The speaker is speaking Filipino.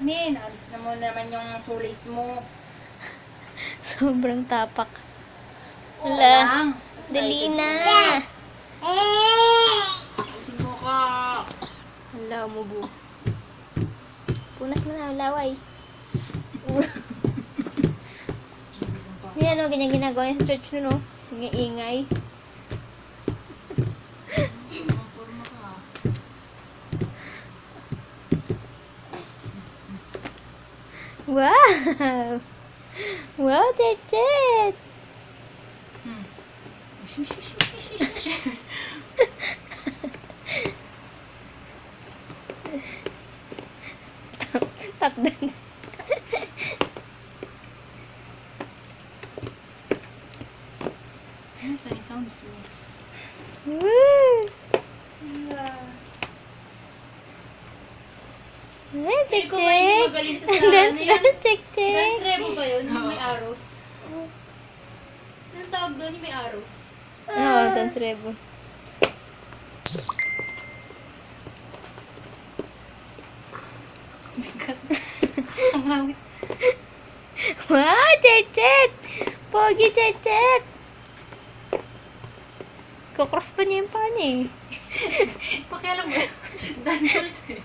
Nin, alis na mo naman yung shoelace mo. Sobrang tapak. Oo Wala. lang. Dali na. Alisin mo ka. Wala, umubo. Punas mo na, laway. Yan o, ganyan ginagawa yung stretch nun o. Ingay. Forma ka. Wow! Wow, Chet! Tap dance. Ano sa sounds mo? Woo! Ay, Chet! Kung hindi magaling siya sa Dance, ano yan? dance, Chet! Dance rebo ba yun? Yung may arrows? Anong tawag doon? Yung may arrows? Oo, dance rebo. Ang hawit. Wow, Chet! Pogi, Chet! Kukross pa niya yung paa niya eh. Pakialam mo. Dancer siya.